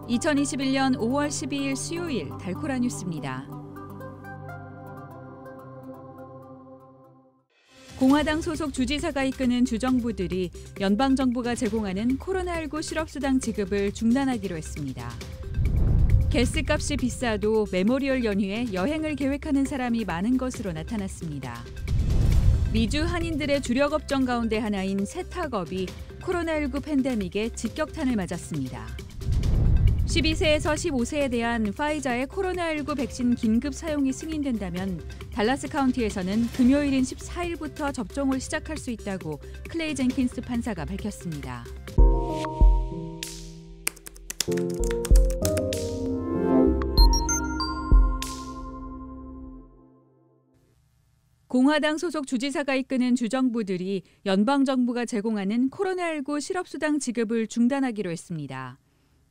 2021년 5월 12일 수요일 달코라 뉴스입니다. 공화당 소속 주지사가 이끄는 주정부들이 연방정부가 제공하는 코로나19 실업수당 지급을 중단하기로 했습니다. 가스값이 비싸도 메모리얼 연휴에 여행을 계획하는 사람이 많은 것으로 나타났습니다. 미주 한인들의 주력 업종 가운데 하나인 세탁업이 코로나19 팬데믹에 직격탄을 맞았습니다. 12세에서 15세에 대한 파이자의 코로나19 백신 긴급 사용이 승인된다면 달라스 카운티에서는 금요일인 14일부터 접종을 시작할 수 있다고 클레이 젠킨스 판사가 밝혔습니다. 공화당 소속 주지사가 이끄는 주정부들이 연방정부가 제공하는 코로나19 실업수당 지급을 중단하기로 했습니다.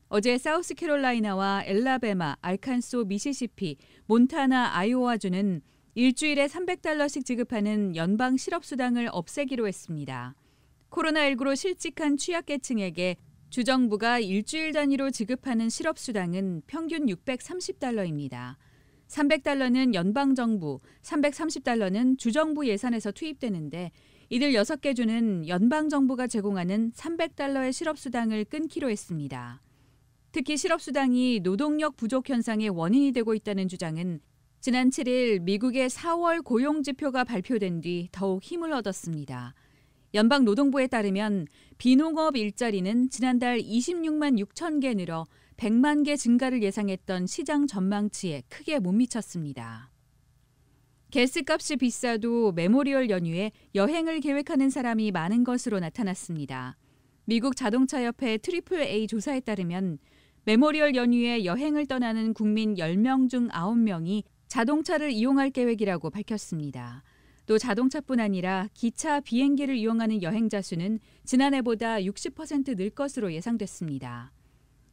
어제 사우스캐롤라이나와 엘라베마, 알칸소, 미시시피, 몬타나, 아이오와주는 일주일에 $300씩 지급하는 연방 실업수당을 없애기로 했습니다. 코로나19로 실직한 취약계층에게 주정부가 일주일 단위로 지급하는 실업수당은 평균 $630입니다. $300는 연방정부, $330는 주정부 예산에서 투입되는데 이들 6개 주는 연방정부가 제공하는 $300의 실업수당을 끊기로 했습니다. 특히 실업수당이 노동력 부족 현상의 원인이 되고 있다는 주장은 지난 7일 미국의 4월 고용지표가 발표된 뒤 더욱 힘을 얻었습니다. 연방노동부에 따르면 비농업 일자리는 지난달 26만 6천 개 늘어 100만 개 증가를 예상했던 시장 전망치에 크게 못 미쳤습니다. 가스값이 비싸도 메모리얼 연휴에 여행을 계획하는 사람이 많은 것으로 나타났습니다. 미국 자동차협회 AAA 조사에 따르면 메모리얼 연휴에 여행을 떠나는 국민 10명 중 9명이 자동차를 이용할 계획이라고 밝혔습니다. 또 자동차뿐 아니라 기차, 비행기를 이용하는 여행자 수는 지난해보다 60% 늘 것으로 예상됐습니다.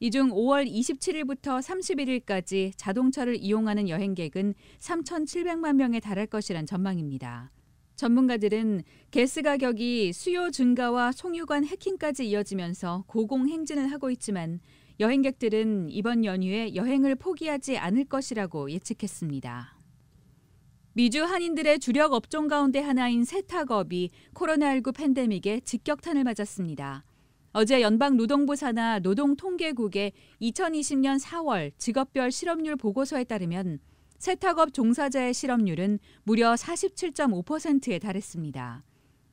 이 중 5월 27일부터 31일까지 자동차를 이용하는 여행객은 3,700만 명에 달할 것이란 전망입니다. 전문가들은 가스 가격이 수요 증가와 송유관 해킹까지 이어지면서 고공행진을 하고 있지만 여행객들은 이번 연휴에 여행을 포기하지 않을 것이라고 예측했습니다. 미주 한인들의 주력 업종 가운데 하나인 세탁업이 코로나19 팬데믹에 직격탄을 맞았습니다. 어제 연방노동부 산하 노동통계국의 2020년 4월 직업별 실업률 보고서에 따르면 세탁업 종사자의 실업률은 무려 47.5%에 달했습니다.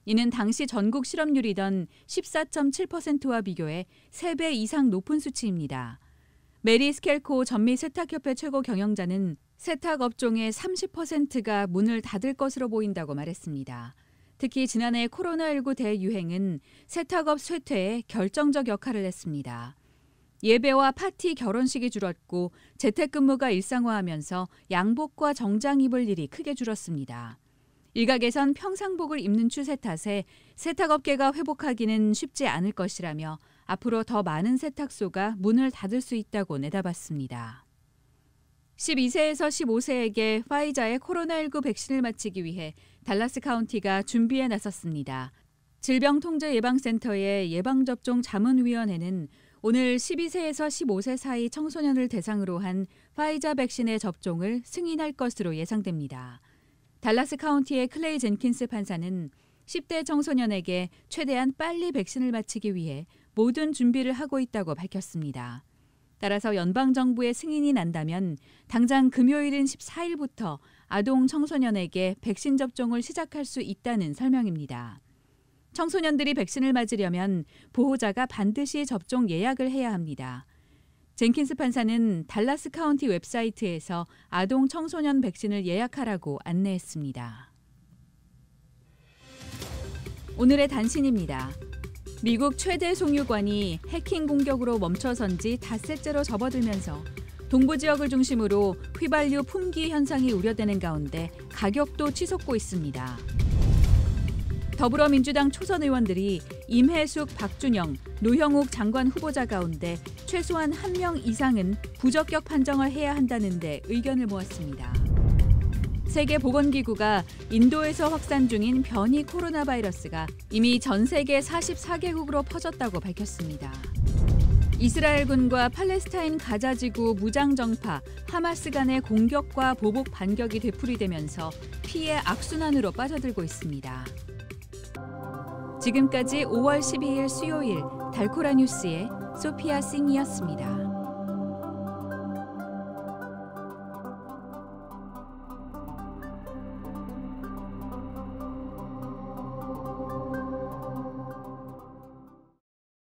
이는 당시 전국 실업률이던 14.7%와 비교해 3배 이상 높은 수치입니다. 메리 스켈코 전미세탁협회 최고 경영자는 세탁업종의 30%가 문을 닫을 것으로 보인다고 말했습니다. 특히 지난해 코로나19 대유행은 세탁업 쇠퇴에 결정적 역할을 했습니다. 예배와 파티, 결혼식이 줄었고 재택근무가 일상화하면서 양복과 정장 입을 일이 크게 줄었습니다. 일각에선 평상복을 입는 추세 탓에 세탁업계가 회복하기는 쉽지 않을 것이라며 앞으로 더 많은 세탁소가 문을 닫을 수 있다고 내다봤습니다. 12세에서 15세에게 파이자의 코로나19 백신을 맞히기 위해 달라스 카운티가 준비에 나섰습니다. 질병통제예방센터의 예방접종 자문위원회는 오늘 12세에서 15세 사이 청소년을 대상으로 한 파이자 백신의 접종을 승인할 것으로 예상됩니다. 달라스 카운티의 클레이 젠킨스 판사는 10대 청소년에게 최대한 빨리 백신을 맞히기 위해 모든 준비를 하고 있다고 밝혔습니다. 따라서 연방정부의 승인이 난다면 당장 금요일인 14일부터 아동 청소년에게 백신 접종을 시작할 수 있다는 설명입니다. 청소년들이 백신을 맞으려면 보호자가 반드시 접종 예약을 해야 합니다. 젠킨스 판사는 달라스 카운티 웹사이트에서 아동 청소년 백신을 예약하라고 안내했습니다. 오늘의 단신입니다. 미국 최대 송유관이 해킹 공격으로 멈춰선 지 닷새째로 접어들면서 동부 지역을 중심으로 휘발유 품귀 현상이 우려되는 가운데 가격도 치솟고 있습니다. 더불어민주당 초선 의원들이 임혜숙, 박준영, 노형욱 장관 후보자 가운데 최소한 1명 이상은 부적격 판정을 해야 한다는 데 의견을 모았습니다. 세계보건기구가 인도에서 확산 중인 변이 코로나 바이러스가 이미 전 세계 44개국으로 퍼졌다고 밝혔습니다. 이스라엘군과 팔레스타인 가자지구 무장정파 하마스 간의 공격과 보복 반격이 되풀이되면서 피해 악순환으로 빠져들고 있습니다. 지금까지 5월 12일 수요일 달코라 뉴스의 소피아 싱이었습니다.